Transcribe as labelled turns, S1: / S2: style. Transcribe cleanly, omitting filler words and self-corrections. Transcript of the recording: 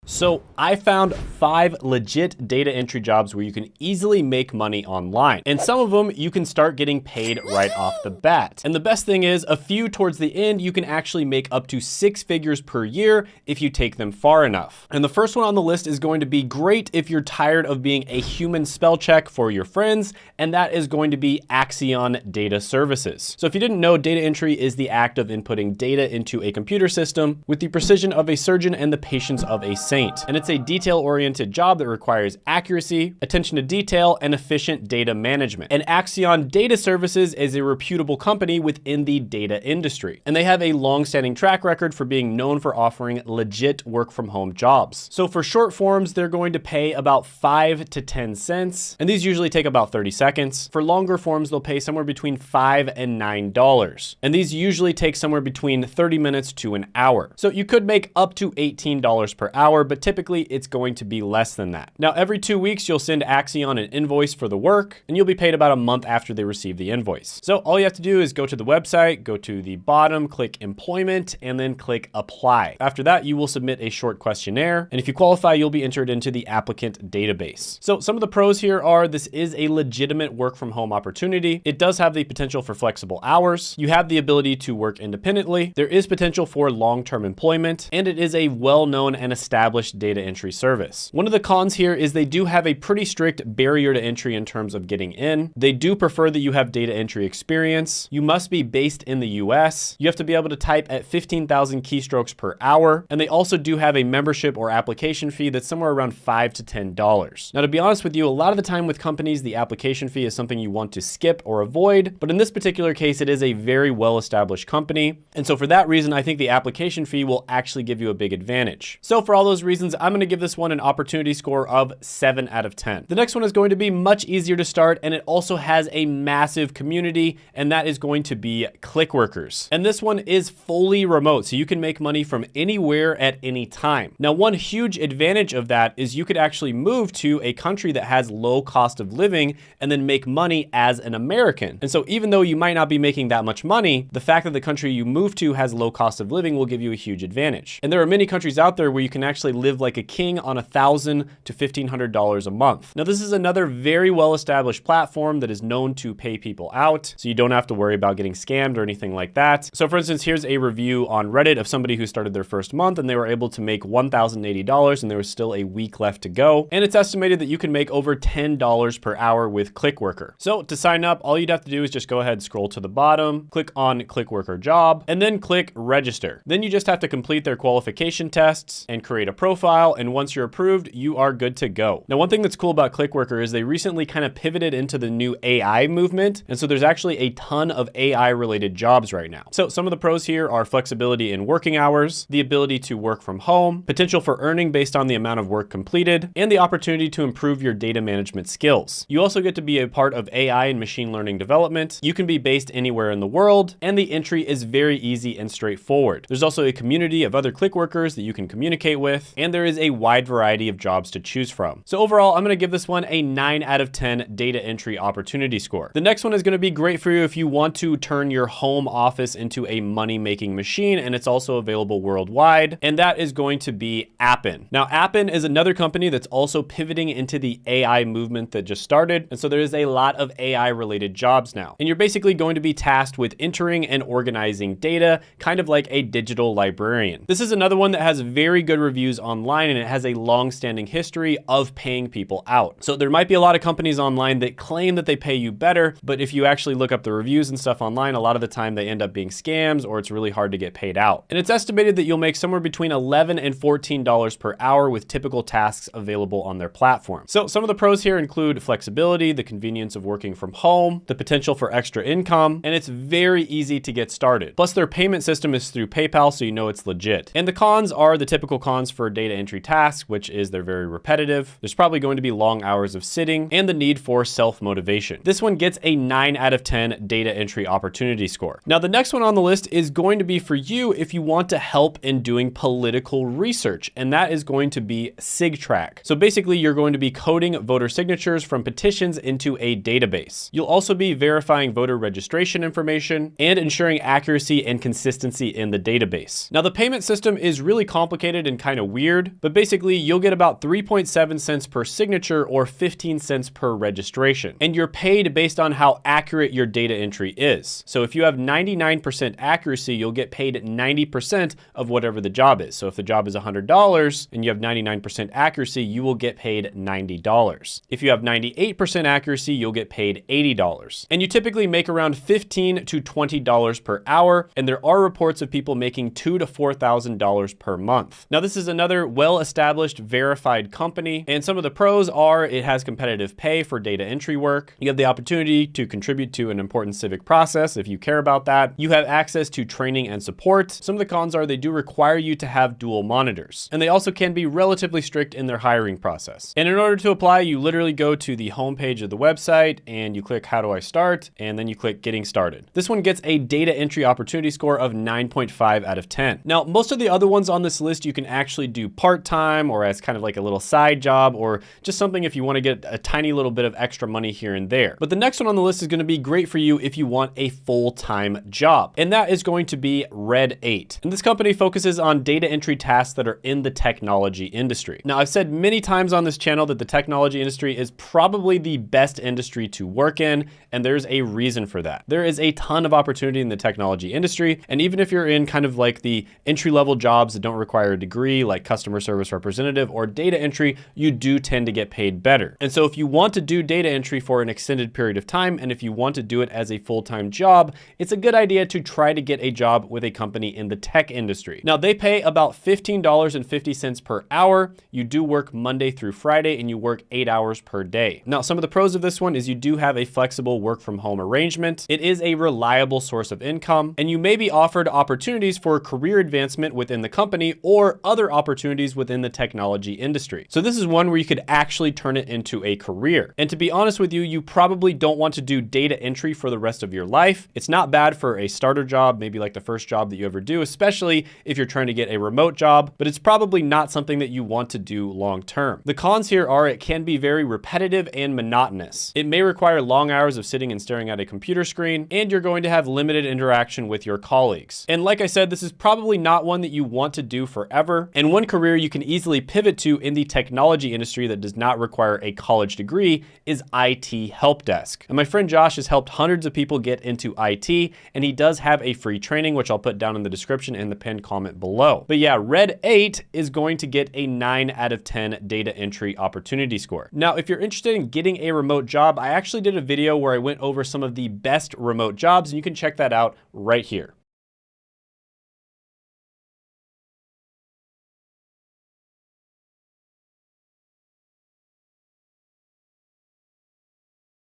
S1: So I found 5 legit data entry jobs where you can easily make money online. And some of them you can start getting paid right off the bat. And the best thing is a few towards the end, you can actually make up to 6 figures per year if you take them far enough. And the first one on the list is going to be great if you're tired of being a human spell check for your friends, and that is going to be Axion Data Services. So if you didn't know, data entry is the act of inputting data into a computer system with the precision of a surgeon and the patience of a saint. And it's a detail-oriented job that requires accuracy, attention to detail, and efficient data management. And Axion Data Services is a reputable company within the data industry. And they have a long-standing track record for being known for offering legit work-from-home jobs. So for short forms, they're going to pay about 5 to 10 cents, and these usually take about 30 seconds. For longer forms, they'll pay somewhere between $5 and $9. And these usually take somewhere between 30 minutes to an hour. So you could make up to $18 per hour, but typically it's going to be less than that. Now, every 2 weeks, you'll send Axion an invoice for the work, and you'll be paid about a month after they receive the invoice. So all you have to do is go to the website, go to the bottom, click employment, and then click apply. After that, you will submit a short questionnaire, and if you qualify, you'll be entered into the applicant database. So some of the pros here are this is a legitimate work from home opportunity. It does have the potential for flexible hours. You have the ability to work independently. There is potential for long-term employment, and it is a well-known and established data entry service. One of the cons here is they do have a pretty strict barrier to entry in terms of getting in. They do prefer that you have data entry experience. You must be based in the US. You have to be able to type at 15,000 keystrokes per hour. And they also do have a membership or application fee that's somewhere around $5 to $10. Now, to be honest with you, a lot of the time with companies, the application fee is something you want to skip or avoid. But in this particular case, it is a very well-established company. And so for that reason, I think the application fee will actually give you a big advantage. So for all those reasons, I'm going to give this one an opportunity score of 7 out of 10. The next one is going to be much easier to start, and it also has a massive community, and that is going to be Clickworkers. And this one is fully remote, so you can make money from anywhere at any time. Now, one huge advantage of that is you could actually move to a country that has low cost of living and then make money as an American. And so even though you might not be making that much money, the fact that the country you move to has low cost of living will give you a huge advantage. And there are many countries out there where you can actually live like a king on $1,000 to $1,500 a month. Now, this is another very well-established platform that is known to pay people out, so you don't have to worry about getting scammed or anything like that. So for instance, here's a review on Reddit of somebody who started their first month and they were able to make $1,080 and there was still a week left to go. And it's estimated that you can make over $10 per hour with Clickworker. So to sign up, all you'd have to do is just go ahead, scroll to the bottom, click on Clickworker job, and then click register. Then you just have to complete their qualification tests and create a profile, and once you're approved, you are good to go. Now, one thing that's cool about Clickworker is they recently kind of pivoted into the new AI movement, and so there's actually a ton of AI related jobs right now. So some of the pros here are flexibility in working hours, the ability to work from home, potential for earning based on the amount of work completed, and the opportunity to improve your data management skills. You also get to be a part of AI and machine learning development. You can be based anywhere in the world, and the entry is very easy and straightforward. There's also a community of other Clickworkers that you can communicate with, and there is a wide variety of jobs to choose from. So overall, I'm going to give this one a 9 out of 10 data entry opportunity score. The next one is going to be great for you if you want to turn your home office into a money-making machine, and it's also available worldwide, and that is going to be Appen. Now, Appen is another company that's also pivoting into the AI movement that just started, and so there is a lot of AI-related jobs now. And you're basically going to be tasked with entering and organizing data, kind of like a digital librarian. This is another one that has very good reviews online, and it has a long-standing history of paying people out. So there might be a lot of companies online that claim that they pay you better, but if you actually look up the reviews and stuff online, a lot of the time they end up being scams or it's really hard to get paid out. And it's estimated that you'll make somewhere between $11 and $14 per hour with typical tasks available on their platform. So some of the pros here include flexibility, the convenience of working from home, the potential for extra income, and it's very easy to get started. Plus their payment system is through PayPal, so you know it's legit. And the cons are the typical cons for data entry tasks, which is they're very repetitive. There's probably going to be long hours of sitting and the need for self-motivation. This one gets a 9 out of 10 data entry opportunity score. Now, the next one on the list is going to be for you if you want to help in doing political research, and that is going to be SigTrack. So basically, you're going to be coding voter signatures from petitions into a database. You'll also be verifying voter registration information and ensuring accuracy and consistency in the database. Now, the payment system is really complicated and kind of weird. weird, but basically you'll get about 3.7 cents per signature or 15 cents per registration. And you're paid based on how accurate your data entry is. So if you have 99% accuracy, you'll get paid 90% of whatever the job is. So if the job is $100 and you have 99% accuracy, you will get paid $90. If you have 98% accuracy, you'll get paid $80. And you typically make around $15 to $20 per hour. And there are reports of people making $2,000 to $4,000 per month. Now, this is another well-established, verified company. And some of the pros are it has competitive pay for data entry work. You have the opportunity to contribute to an important civic process if you care about that. You have access to training and support. Some of the cons are they do require you to have dual monitors. And they also can be relatively strict in their hiring process. And in order to apply, you literally go to the homepage of the website and you click how do I start? And then you click getting started. This one gets a data entry opportunity score of 9.5 out of 10. Now, most of the other ones on this list you can actually do part-time or as kind of like a little side job or just something if you want to get a tiny little bit of extra money here and there. But the next one on the list is going to be great for you if you want a full-time job. And that is going to be Red 8. And this company focuses on data entry tasks that are in the technology industry. Now, I've said many times on this channel that the technology industry is probably the best industry to work in, and there's a reason for that. There is a ton of opportunity in the technology industry, and even if you're in kind of like the entry-level jobs that don't require a degree, like customer service representative or data entry, you do tend to get paid better. And so if you want to do data entry for an extended period of time, and if you want to do it as a full-time job, it's a good idea to try to get a job with a company in the tech industry. Now, they pay about $15.50 per hour. You do work Monday through Friday, and you work 8 hours per day. Now, some of the pros of this one is you do have a flexible work from home arrangement. It is a reliable source of income, and you may be offered opportunities for career advancement within the company or other opportunities within the technology industry. So this is one where you could actually turn it into a career. And to be honest with you, you probably don't want to do data entry for the rest of your life. It's not bad for a starter job, maybe like the first job that you ever do, especially if you're trying to get a remote job, but it's probably not something that you want to do long term. The cons here are it can be very repetitive and monotonous. It may require long hours of sitting and staring at a computer screen, and you're going to have limited interaction with your colleagues. And like I said, this is probably not one that you want to do forever. And one career you can easily pivot to in the technology industry that does not require a college degree is IT help desk. And my friend Josh has helped hundreds of people get into IT, and he does have a free training, which I'll put down in the description and the pinned comment below. But yeah, Red 8 is going to get a 9 out of 10 data entry opportunity score. Now, if you're interested in getting a remote job, I actually did a video where I went over some of the best remote jobs, and you can check that out right here.